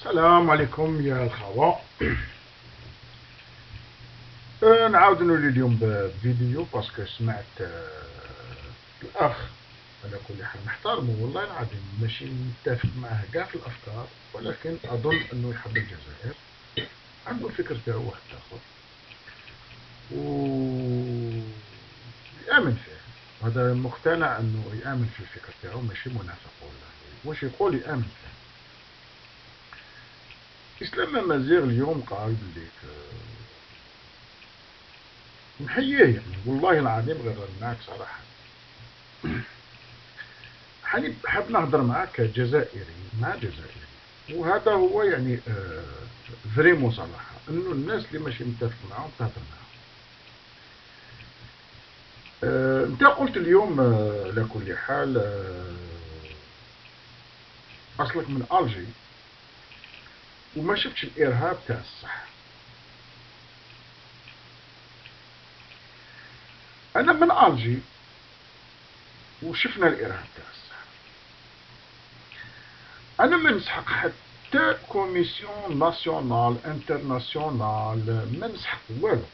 السلام عليكم يا الخوة. نعاود نولي اليوم بفيديو باسكو سمعت الأخ على كل حال نحترمه والله العظيم، ماشي متفق معاه كاع في الأفكار، ولكن أظن أنه يحب الجزائر، عنده الفكر تاعو واحد آخر و يآمن فيه. هذا مقتنع أنه يآمن في الفكر تاعو، ماشي منافق والله، واش يقول يآمن فيه. إسلام مزيغ اليوم قال بليك نحييه يعني والله العظيم غير معاك صراحة. حاب نهضر معاك كجزائري مع جزائري، وهذا هو يعني فريمون صراحة انه الناس اللي ماشي متفق معاهم تهضر معاهم. انت قلت اليوم على كل حال اصلك من الجي وما شفتش الارهاب تاع الصح. انا من الجي وشفنا الارهاب تاع الصح. انا ما نسحق حتى كوميسيون ناسيونال انترناسيونال، ما نسحق والو.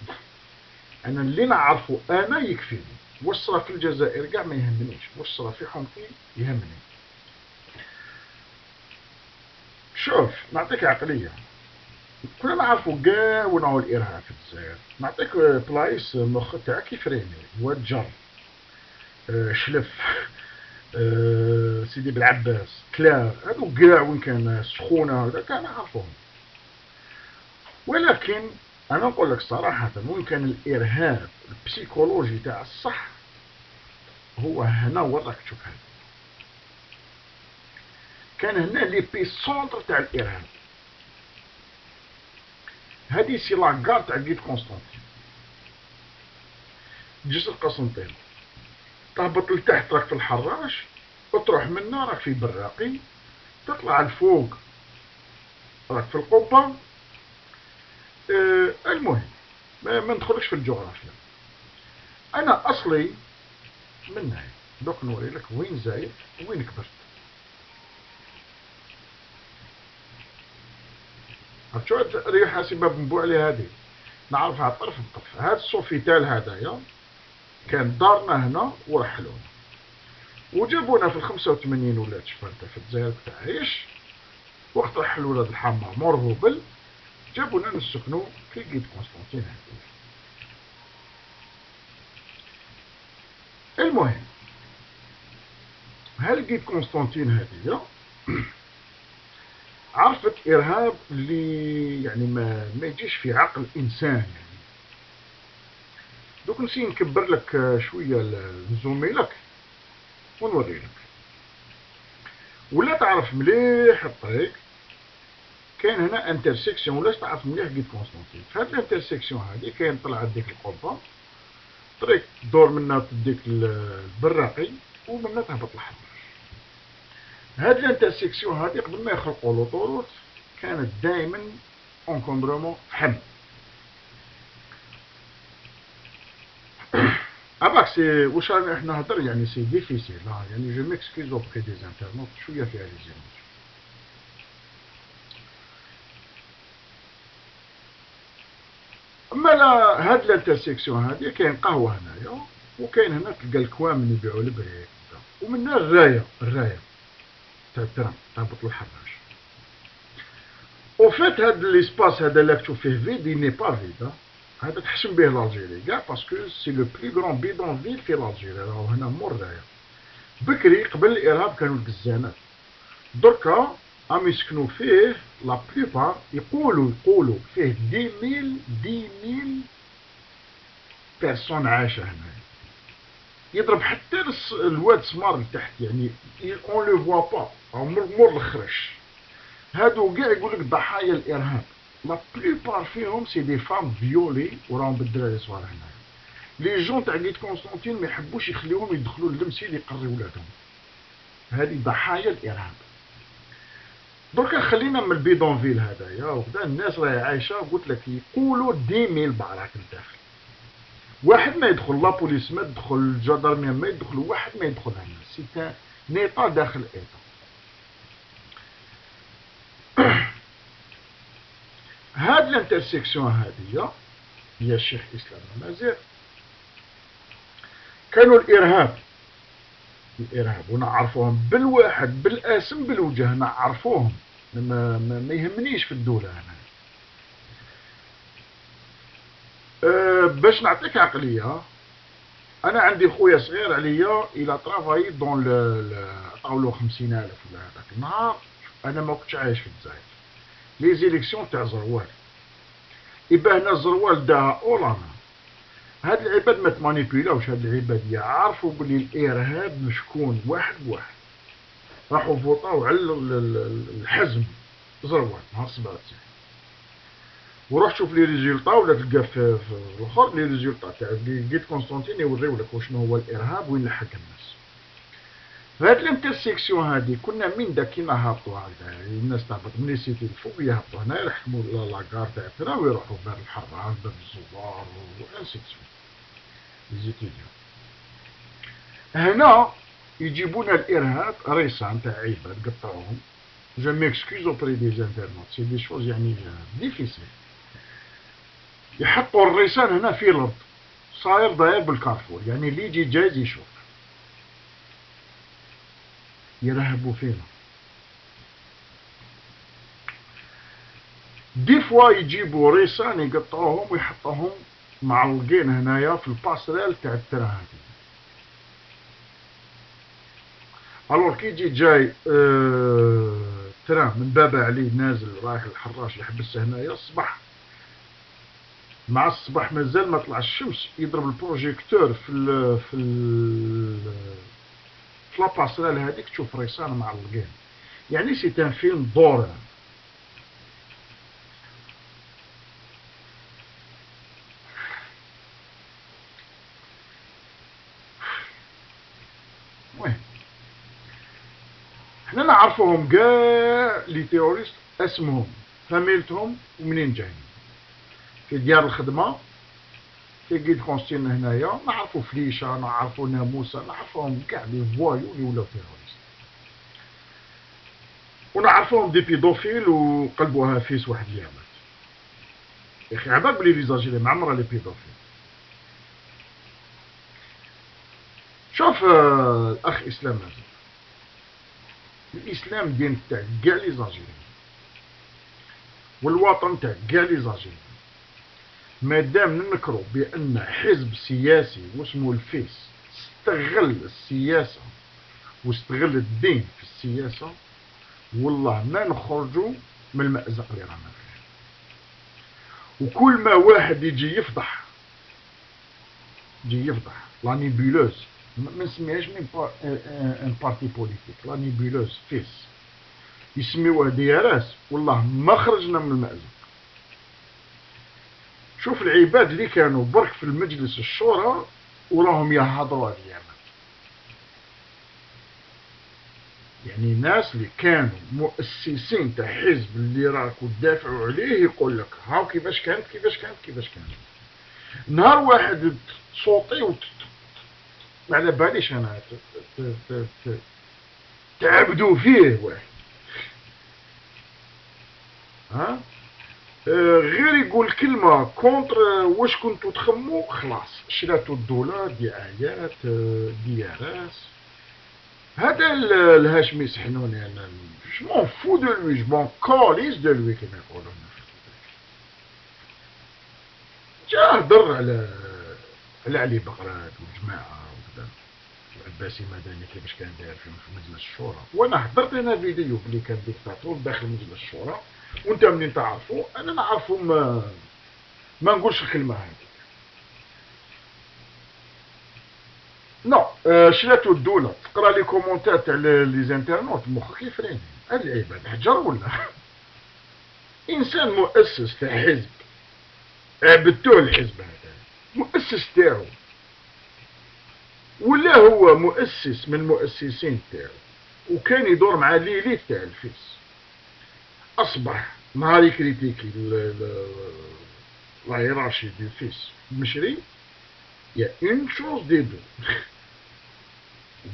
انا اللي نعرفه انا يكفيني، واش صرا في الجزائر كاع ما يهمنيش، واش صرا في حومتي يهمني. شوف نعطيك عقليه، كلنا نعرفوا كاع وين هو الارهاب في الجزائر. نعطيك بلايص مخ تاعك يفريني، واد جر، شلف، سيدي بالعباس، كلار، هادو كاع وين كان سخونه هذا كان نعرفوهم. ولكن انا نقول لك صراحه وين كان الارهاب البسيكولوجي تاع الصح هو هنا، وين راك تشوف هذا كان هنا لي بي سونتر تاع الارهاب. هذه سي لاكار تاع قيد قسطنطين، جسر قسنطين، تهبط لتحت راك في الحراش، وتروح منا راك في براقي، تطلع الفوق راك في القبة. المهم ما ندخلش في الجغرافيا. انا اصلي من هاي، دوك نوري لك وين زايد وين كبرت. عرفت شو ريحة سباب نبوع هذه، نعرفها طرف بطرف. هاد السوفيتال هذايا كان دارنا هنا ورحلونا، وجابونا في ال85 ولا شفرت في الجزائر تعيش، وقت رحل ولاد الحمار مرهوبل جابونا نسكنو في قيد قسطنطين هذه. المهم هل قيد قسطنطين هذه عرفت ارهاب اللي يعني ما يجيش في عقل انسان يعني. دوك نسي نكبر لك شويه لزميلك ونوري لك، ولا تعرف مليح الطريق. كاين هنا انترسيكسيون، ولا تعرف مليح قيد قسطنطين. في هاد الانترسيكسيون هادي كاين طلعت ديك القبه، طريق دور منها تديك البراقي، ومنها تهبط الحراش. هاد الانترسيكسيون هادي قبل ما يخلقوا لوطوروت كانت دائما انكومبرومون حم. اباك سي واش رانا احنا نهضر يعني سي ديفيسيل، يعني جو ميكسكيز اوبري دي انترنوت شويه فيها لي زيموسيون. اما لا، هاد الانترسيكسيون هادي كاين قهوه هنايا، وكاين هنا تلقى الكوام يبيعوا البريك، ومنها الرايه تاع الترام تهبط للحراش. او فات هاد ليسباس هذا اللي تشوف فيه فيد ني با فيد، هذا تحشم به لالجيري كاع، باسكو سي لو بلي غران بيدون فيل في لالجيري، راهو هنا مور رايا. بكري قبل الارهاب كانوا القزانات، دركا عم يسكنوا فيه لا بليبار، يقولوا فيه 10 000 بيرسون عايشه هنا. يضرب حتى الواد سمار لتحت يعني اون لو فوا با، او مور الخرش. هادو كاع يقول لك ضحايا الارهاب، لا بليبار فيهم سي دي فام فيولي وراهم بالدراري صغار هنا. لي جون تاع قيد قسطنطين ما يحبوش يخليوهم يدخلوا للمسيل يقري ولادهم. هذه ضحايا الارهاب. دركا خلينا من البيدونفيل هذايا وكذا، الناس راهي عايشه قلت لك يقولوا 10 000 باراك لداخل. واحد ما يدخل، لا بوليس ما تدخل، الجدرميه ما يدخلوا، واحد ما يدخل هنا، سي نيطا داخل ايطا. هاد الانترسيكسيون هادية هي الشيخ إسلام المازيغ. كانوا الإرهاب ونعرفوهم بالواحد بالاسم بالوجه، نعرفوهم، ما يهمنيش في الدولة هنا. باش نعطيك عقلية، انا عندي خويا صغير عليا الى طرافاي دون عطاولو 50,000 ولا هذاك النهار. انا ما كنتش عايش في الجزائر. لي زيليكسيون تاع زروال، إبا هنا الزروال داها اولانا. هاد العباد ما تمانيبيلاوش، هاد العباد يعرفوا بلي الارهاب مشكون واحد بواحد. راحوا فوطاو على الحزم زروال نهار 97. وروح شوف لي ريزولطا ولا تلقى في الاخر لي ريزولطا تاع لقيت كونستانتين يوريو لك شنو هو الارهاب وين لحق الناس. فهاد الانترسيكسيون هادي كنا من دا كي نهبطوا هكذا الناس تهبط من لي سيتي الفوق يهبطوا هنا يرحموا لاكار تاع ترا ويروحوا باب الحراس باب الزوار وانسيكسيون لي زيتيديون. هنا يجيبونا الارهاب ريسان تاع عباد قطعوهم. جو ميكسكوز اوبري دي انترنت سي دي شوز يعني ديفيسيل. يحطوا الريسان هنا في الارض صاير داير بالكارفور، يعني اللي يجي جايز يشوف. يرهبوا فينا. دي فوا يجيبوا ريسان يقطعوهم ويحطوهم معلقين هنايا في الباسريل تاع الترا هادي. الور كي يجي جاي ترا من بابا علي نازل رايح الحراش يحبس هنايا الصباح، مع الصباح مازال ما طلع الشمس يضرب البروجيكتور في لاباسريل هذيك تشوف ريسان معلقين. يعني سي ان فيلم دور. المهم حنا نعرفوهم كاع لي تيوريست اسمهم فاميلتهم ومنين جايين. في ديار الخدمة في قيد كونستين هنايا نعرفو فليشة، نعرفو ناموسة، نعرفوهم كاع لي فوايو اللي ولاو تيروريست. ونعرفوهم دي بيدوفيل وقلبوها فيس واحد اليامات. يا اخي عباك بلي ليزاجيري معمرة لي بيدوفيل. شوف الاخ اسلام مازال، الاسلام دين تاع كاع ليزاجيري والوطن تاع كاع ليزاجيري. مادام ننكروا بان حزب سياسي واسمه الفيس استغل السياسة واستغل الدين في السياسة، والله ما نخرجوا من المأزق اللي رانا فيه. وكل ما واحد يجي يفضح لا نيبولوز، ما نسميهاش ان بارتي بوليتيك، لا نيبولوز فيس يسميوها دياراس، والله ما خرجنا من المأزق. شوف العباد اللي كانوا برك في المجلس الشورى وراهم يهضروا هذه اليامات، يعني ناس اللي كانوا مؤسسين تاع حزب اللي راكو تدافعوا عليه يقول لك هاو كيفاش كانت. نهار واحد تصوتي ما على باليش انا تعبدوا فيه واحد، ها غير يقول كلمة كونتر واش كنتو تخمو خلاص شراتو الدولار دعايات دياراس. هذا الهاشمي سحنوني انا جو فو دو لوي، جو كاليس دو لوي كما يقولون. جا هضر على علي بقرات والجماعة وكذا والعباسي مدني كيفاش كان داير في مجلس الشورى. وانا حضرت انا فيديو بلي كان ديكتاتور داخل مجلس الشورى، وانت منين تعرفوا انا نعرفوا ما نقولش الكلمة هذه. نو شراتو الدولة. تقرا لي كومونتات تاع لي زانترنوت مخك يفريني. هاد العباد حجر ولا انسان مؤسس تاع حزب، عبدتوه الحزب هذا مؤسس تاعو، ولا هو مؤسس من المؤسسين تاعو، وكان يدور مع ليليت تاع الفيس. اصبح نهار يكريتيكي لا هيرارشي دي فيس مشري يا اون شوز دي دو.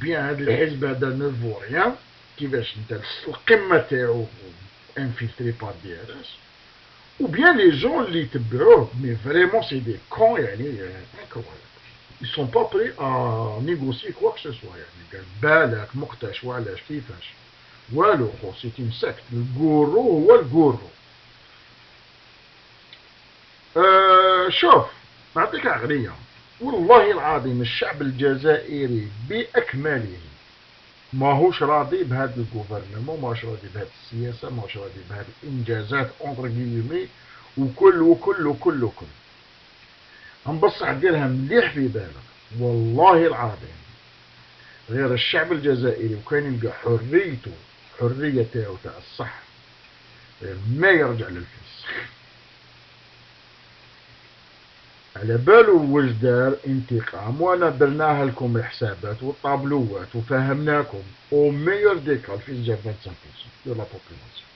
بيان هاد الحزب هذا نوفو ريان كيفاش انت القمة تاعو انفلتري بار دي ار اس، وبيان لي جون اللي يتبعوه مي فريمون سي دي كون يعني انكرويابل. ils sont pas prêts à négocier quoi que ce soit يعني قال بالك مقتاش وعلاش كيفاش والو خو سي اون سيكت الغورو هو الغورو. شوف نعطيك عقلية والله العظيم الشعب الجزائري بأكمله ماهوش راضي بهذا الجوفرنمون، ماهوش راضي بهذه السياسة، ماهوش راضي بهذه الإنجازات اونتر كيلومي وكل وكل وكل وكل. بصح ديرها مليح في بالك والله العظيم غير الشعب الجزائري وكان يلقى حريته حرية تاعو تاع الصح ما يرجع للفلس. على بالو واش دار انتقام، وانا درناها لكم الحسابات والطابلوات وفهمناكم او ميور ديكا الفيس جاب 25% دو لا بوبولاسيون.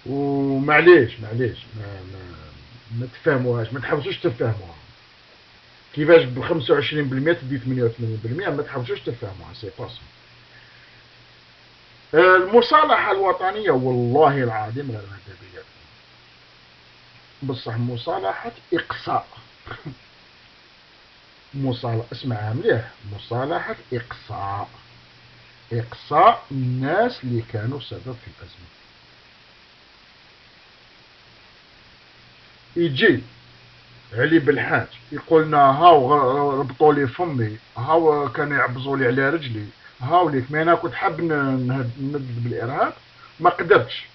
ومعليش ما تفهموهاش، ما تحاولوش تفهموها كيفاش ب 25% تدي 88%، ما تحاولوش تفهموها سي با سا. المصالحة الوطنية والله العظيم غير ماذا بيا بصح مصالحة إقصاء اسمعها مليح، مصالحة إقصاء الناس اللي كانوا سبب في الأزمة. يجي علي بالحاج يقولنا هاو ربطوا لي فمي، هاو كانوا يعبزوا لي على رجلي، هاو ليك ما انا كنت حاب ندد بالارهاب ما قدرتش،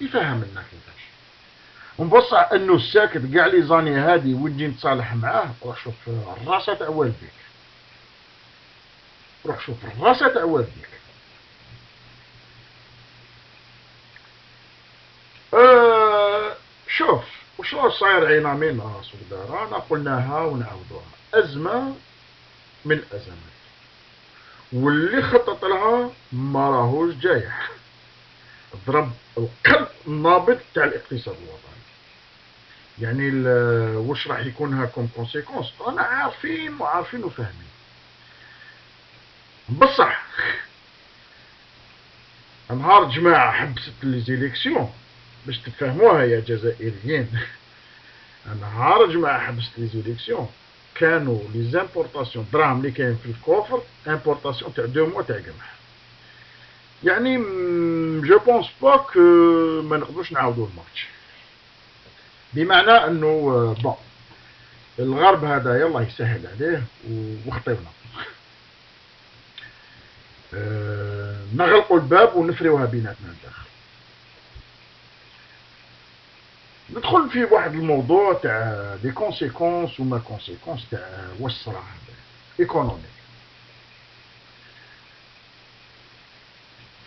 يفهم لنا كيفاش. ونبصع انه الساكت كاع لي زاني هادي ونجي نتصالح معاه، روح شوف الراسة تاع والديك، روح شوف الراسة تاع والديك. شوف وشو صاير عينا من راس ودار، انا قلناها ونعاودوها، ازمة من الازمات واللي خطط لها ما راهوش جايح، ضرب القلب النابض تاع الاقتصاد الوطني. يعني واش راح يكونها كوم كونسيكونس رانا عارفين وفاهمين. بصح نهار جماعة حبست لي زيليكسيون باش تفهموها يا جزائريين نهار جماعة حبست لي زيليكسيون كانوا لي زامبورطاسيون دراهم اللي كاين في الكوفر امبورطاسيون تاع 2 موا تاع قمح. يعني جو بونس با كو ما نقدروش نعاودو الماتش، بمعنى انه بون الغرب هذا يلا يسهل عليه وخطيونا نغلقوا الباب ونفريوها بيناتنا الداخل. ندخل في واحد الموضوع تاع دي كونسيكونس وما كونسيكونس تاع واش صرا هذا ايكونوميك.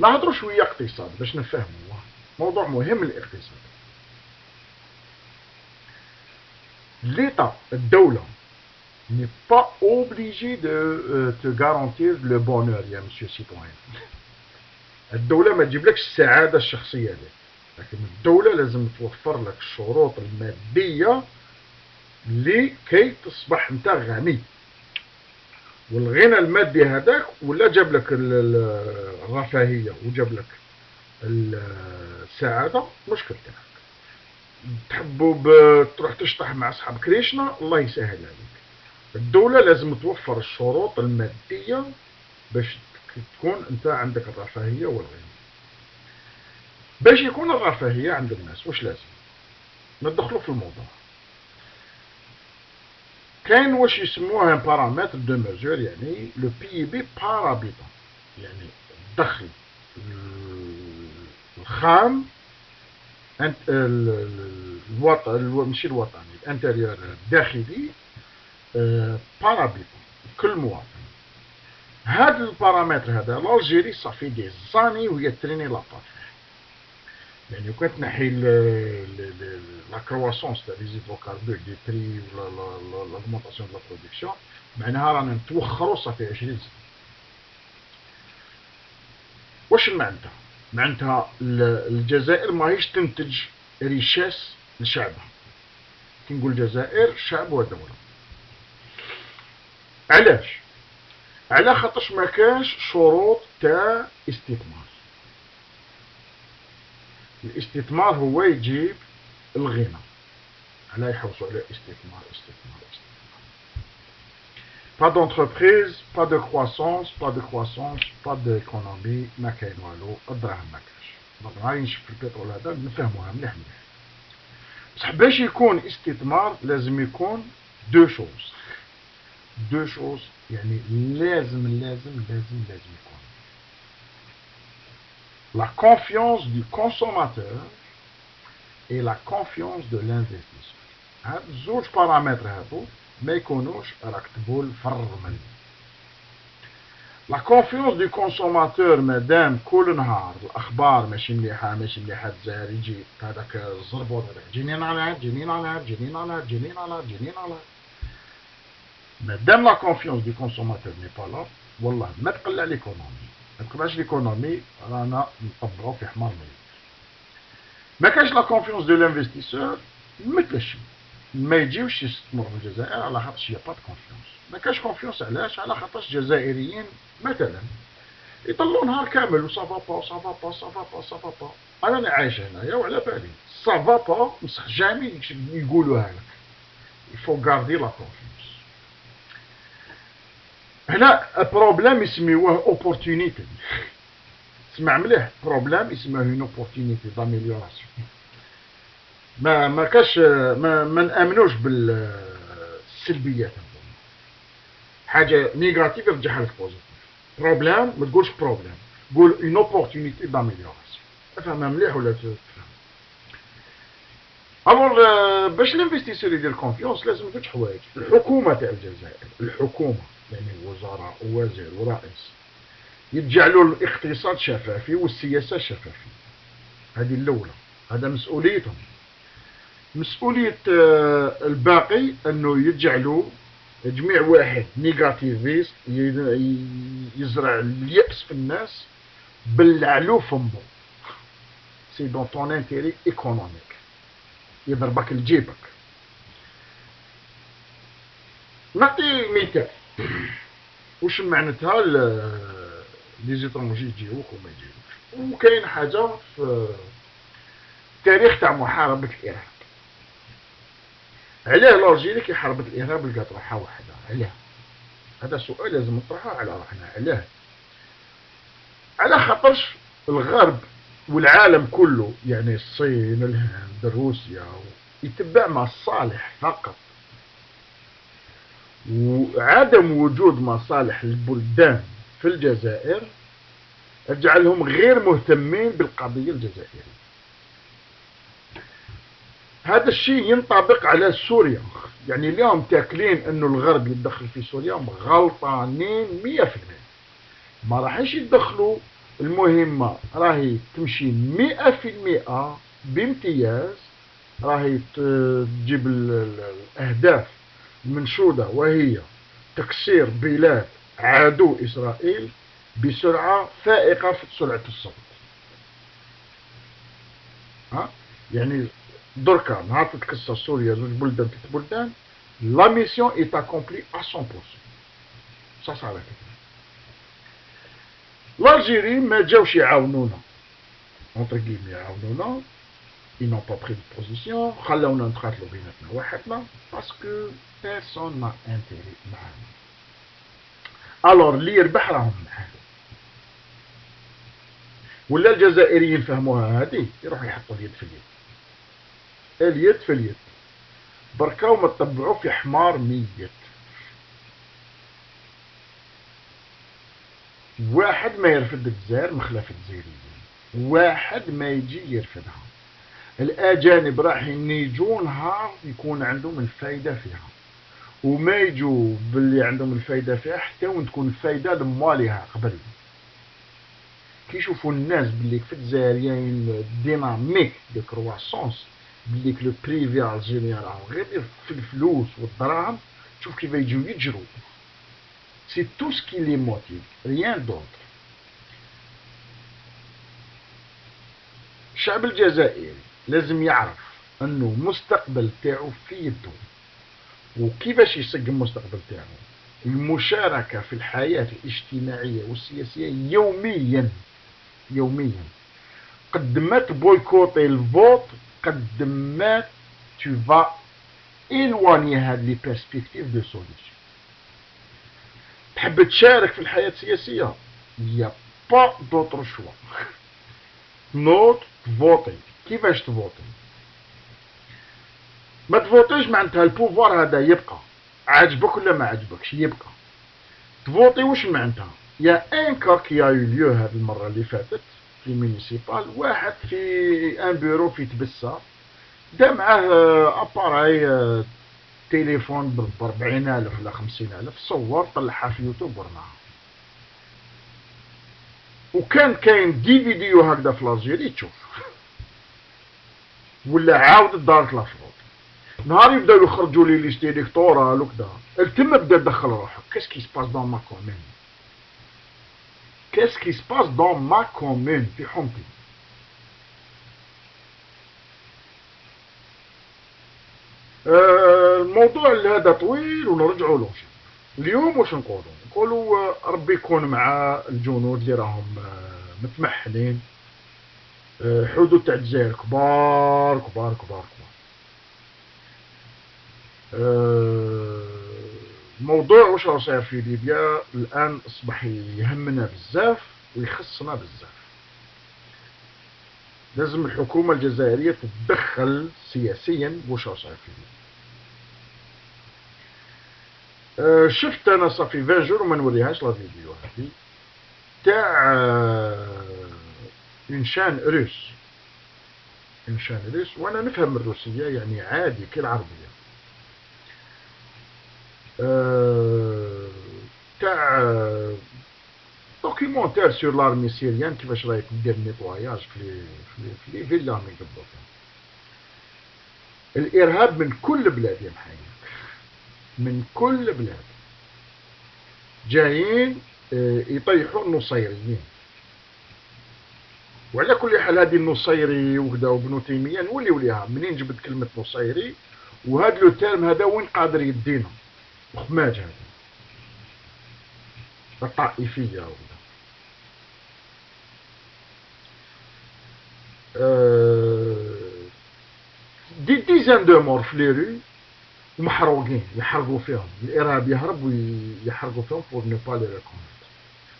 نهضروا شويه اقتصاد باش نفهموا موضوع مهم الاقتصاد. ليتا الدوله n'est pas obligé de te garantir le bonheur يا مسيو سيتوين. الدولة ما تجيبلكش السعادة الشخصية لك، لكن الدولة لازم توفر لك الشروط المادية لكي تصبح انت غني. والغنى المادي هذاك ولا جاب لك الرفاهية وجاب لك السعادة مشكل تاعك. تحبوا تروح تشطح مع اصحاب كريشنا الله يسهل عليك. الدولة لازم توفر الشروط المادية باش تكون انت عندك الرفاهية والغنى. باش يكون الرفاهية عند الناس واش لازم ندخلوا في الموضوع. كاين واش يسموها بارامتر دو ميزور، يعني لو بي بي بار هابيتون، يعني الدخل الخام الوطن ماشي الوطني الانتريور الداخلي بار هابيتون كل مواطن. هذا البارامتر هذا الجيري صافي دي زاني وهي تريني لاباط. يعني كون تنحي لا كرواسونس تاع لي زيدروكاربور دي بري ولا لاغمونطاسيون دو لا برودكسيون معناها رانا نتوخروا صافي 20 سنه. واش معناتها؟ معناتها الجزائر ماهيش تنتج ريشاس لشعبها. كي نقول الجزائر شعب ودوله. علاش؟ على خاطرش ما كانش شروط تاع استثمار. الاستثمار هو يجيب الغنى، على يحوسوا على استثمار استثمار استثمار. با دونتربريز، با دو كرواسونس، با دو كرواسونس، با دو ايكونومي، ما كاين والو، الدراهم ما كاش. دونك غادي نشوف في البترول هذا نفهموها مليح مليح. بصح باش يكون استثمار لازم يكون دو شوز، دو شوز يعني لازم يكون la confiance du consommateur et la confiance de l'investisseur. هاد زوج بارامتر هادو ما يكونوش راكتبو الفرمل. لا كونفيونس دو كونسوماتور مادام كل نهار الاخبار ماشي مليحه ماشي مليحه الجزائر يجي هذاك الزربوط هذاك جنين على هاد جنين على هاد جنين على هاد جنين على هاد جنين على هاد، مادام لا كونفيونس دو كونسوماتور ني با لا والله ما تقلع ليكونومي، ما تقلعش ليكونومي، رانا نطبقو في حمار ميت. ما كاش لا كونفيونس دو لانفستيسور مثل الشيء، ما يجيوش يستثمروا في الجزائر على خاطرش يا با دو كونفيونس. ما كاش كونفيونس علاش؟ على خاطرش الجزائريين مثلا يطلعوا نهار كامل و سافا با سافا با سافا با سافا با. انا اللي عايش هنايا وعلى بالي سافا با بصح جامي يقولوها لك. يفو غاردي لا كونفيونس. هنا بروبليم يسميوه اوبورتونيتي. اسمع مليح، بروبليم يسموه اون اوبورتونيتي داميليوراسيون. ما كاش ما نامنوش بالسلبيات. حاجه نيجاتيف يرجعها لك بوزيتيف. بروبليم ما تقولش بروبليم، قول اون اوبورتونيتي داميليوراسيون. افهمها مليح ولا تفهم؟ الور باش الانفستيسور يدير كونفيونس لازم زوج حوايج. الحكومه تاع الجزائر، الحكومه يعني وزراء ووزير ورئيس يجعلوا الاقتصاد شفافي والسياسه شفافيه. هذه الاولى، هذا مسؤوليتهم. مسؤوليه الباقي انه يجعلوا جميع واحد نيجاتيفيست يزرع اليأس في الناس بلعلو فمو. سي دون طون انتيري ايكونوميك، يضربك لجيبك. نعطي مثال واش معناتها لي زيترونجي يجيوك وما يجيوكش. وكاين حاجه في التاريخ تاع محاربه الارهاب. علاه الالجيري كيحارب الارهاب لقات روحها وحدها؟ علاه؟ هذا سؤال لازم نطرحه على روحنا. علاه؟ على خاطرش الغرب والعالم كله يعني الصين الهند روسيا يتبع مصالح فقط، وعدم وجود مصالح البلدان في الجزائر يجعلهم غير مهتمين بالقضية الجزائرية. هذا الشيء ينطبق على سوريا. يعني اليوم تاكلين انه الغرب يتدخل في سوريا غلطانين 100%. ما راحش يتدخلوا، المهمة راهي تمشي 100% بامتياز، راهي تجيب الأهداف المنشودة وهي تكسير بلاد عدو إسرائيل بسرعة فائقة في سرعة الصوت. يعني دركا نهار تتكسر سوريا زوج بلدان 3 بلدان، لا ميسيون ايت اكومبلي ا 100%. سا صار كده. الجيري ما جاوش يعاونونا اونتر كيم يعاونونا، ils n'ont pas pris de position، خلونا نتقاتلوا بيناتنا وحدنا باسكو بيرسون ما انتيري معانا. الور اللي يربح راهم معانا. ولا الجزائريين فهموها هذه يروحوا يحطوا اليد في اليد، اليد في اليد بركا وما تطبعوا في حمار ميت. واحد ما يرفد الجزائر مخلاف الجزائريين، واحد ما يجي يرفدها. الأجانب راح يجوا نهار يكون عندهم الفايدة فيها، وما يجوا باللي عندهم الفايدة فيها حتى وين تكون الفايدة لمواليها قبل. كي يشوفوا الناس باللي في الجزائريين ديناميك دو كرواسونس، باللي لو بريفي الجيريان راهو غير في الفلوس والدراهم، تشوف كيف يجوا يجروا. سي تو سكي لي موتيف، ريان دوطر. الشعب الجزائري لازم يعرف انه المستقبل تاعو في يده. وكيفاش يسق المستقبل تاعو؟ المشاركة في الحياة الاجتماعية والسياسية يوميا. قد ما تبويكوطي الفوت قد ما tu vas éloigner هاد لي perspectives de solution. تحب تشارك في الحياة السياسية، y a pas d'autre choix. نوض تفوتي. كيفاش تفوتي؟ ما تفوتيش معناتها البوفوار هذا يبقى، عاجبك ولا ما عاجبكش يبقى. تفوتي واش معناتها؟ يا ان كا كي ا يو ليو هاد المره اللي فاتت في مينيسيبال، واحد في ان بيرو في تبسه دا معاه اباراي تليفون ب 40,000 ولا 50,000، صور طلعها في يوتيوب ورماها. وكان كاين دي فيديو هكذا في لالجيري تشوف. ولا عاود دارت لافروض، نهار يبداو يخرجوا لي ليست الكتورال وكذا، تما بدا تدخل روحك. كاسكي سباس دون ما كومين، كاسكي سباس دون ما كومين في حومتي. الموضوع هذا طويل ونرجعوا له. اليوم واش نقولوا ربي يكون مع الجنود اللي راهم متمحنين. حدود تاع الجزائر كبار كبار كبار كبار. الموضوع واش راه صاير في ليبيا الان اصبح يهمنا بزاف ويخصنا بزاف. لازم الحكومة الجزائرية تتدخل سياسيا واش راه صاير في ليبيا. شفت انا صافي 20 جور وما نوريهاش لا فيديو هذه تاع انشان روس، انشان روس، وانا نفهم الروسية يعني عادي كالعربية. تاع دوكيمونتير سور لارمي سيريان كيفاش راهي دير نيطواياج في لي فيلا اللي يقبضوا فيهم. الارهاب من كل بلاد يا محيي، من كل بلاد جايين يطيحوا النصيريين. وعلى كل حال هذه النصيري وكذا وابن تيميه نوليو ليها منين جبت كلمه نصيري، وهذا لو تيرم هذا وين قادر يدينا؟ خماج هذا الطائفيه وكذا. دي ديزان دو مور في لي رو ومحروقين يحرقوا فيهم. الارهاب يهرب ويحرقوا فيهم pour ne pas les reconnaître,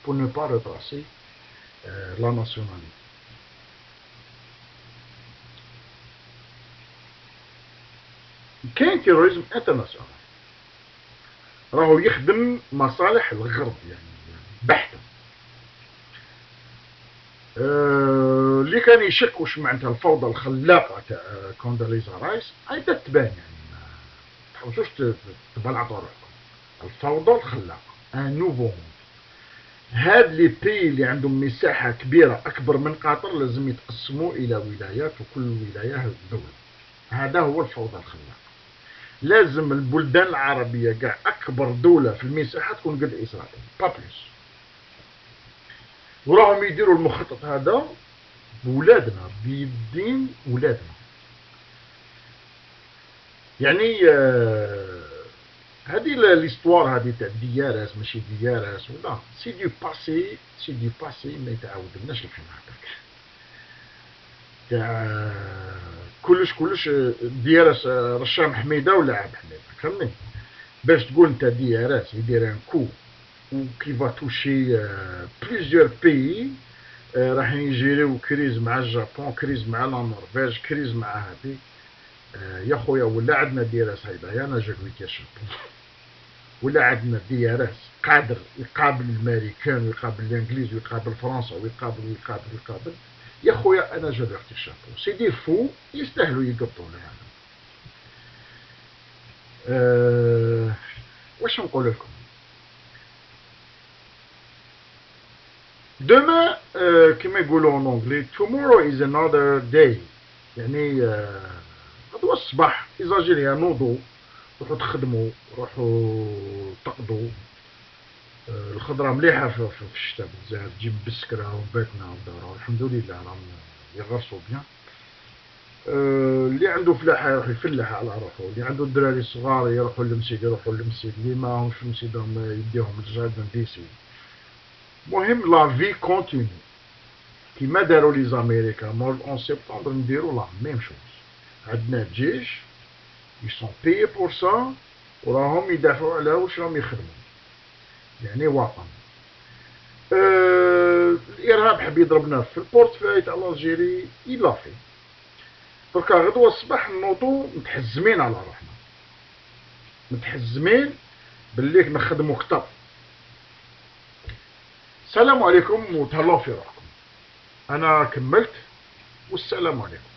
pour ne pas retracer la nationalité. كاين تيروريزم انترناسيونال راهو يخدم مصالح الغرب يعني بحتة. اللي كان يشك واش معناتها الفوضى الخلاقه تاع كوندريزا رايس عايده تبان يعني، ما تحوسوش تبلعطوا روحكم. الفوضى الخلاقه ان نوفو موند. هاد لي بي اللي عندهم مساحه كبيره اكبر من قطر لازم يتقسموا الى ولايات وكل ولايه دوله. هذا هو الفوضى الخلاقه. لازم البلدان العربيه كاع اكبر دوله في المساحه تكون قد اسرائيل با بلوس. وراهم يديروا المخطط هذا بولادنا بيدين ولادنا. يعني هذه ليستوار هذه تاع ديارس ماشي ديارس ولا سي دو باسي، سي دو باسي ما يتعاودلناش الحين هكاك تاع كلش ديارس رشام حميده ولا عبد حميده، فهمني؟ باش تقول انت ديارس يدير ان كو وكي فا توشي بليزيور بيي، راح يجيريو كريز مع الجابون، كريز مع لا نرويج، كريز مع هذه. يا خويا ولا عندنا ديراس هيدا انا جاكويك يا شابون، ولا عندنا ديراس قادر يقابل الامريكان ويقابل الانجليز ويقابل فرنسا ويقابل. يا خويا انا جاكويك يا شابون. سي دي فو يستاهلوا يقبطوا لها. واش نقول لكم؟ demain كما يقولوا en anglais tomorrow is another day. يعني غدوة الصباح إزاجيريا نوضوا روحوا تخدموا روحوا تقضوا. الخضرة مليحة في الشتاء بزاف، تجيب بسكرة وباتنا ودارة الحمد لله راهم يغرسوا بيان. اللي عنده فلاحة يروح يفلح على روحه، اللي عنده الدراري الصغار يروحوا للمسيد اللي ما همش في المسيد يديهم الجاردن ديسي. مهم لا في كونتيني كيما داروا لي زاميريكان مور اون سبتمبر نديرو لا ميم شوز. عندنا الجيش يسون بيي بور سا، وراهم يدافعوا على واش راهم يخدموا، يعني وطن. الارهاب حب يضربنا في البورتفاي تاع الجيري يلافي. دركا غدوه الصباح نوضو متحزمين على روحنا، متحزمين باللي نخدمو كتر. السلام عليكم وتهلاو في روحكم. انا كملت، والسلام عليكم.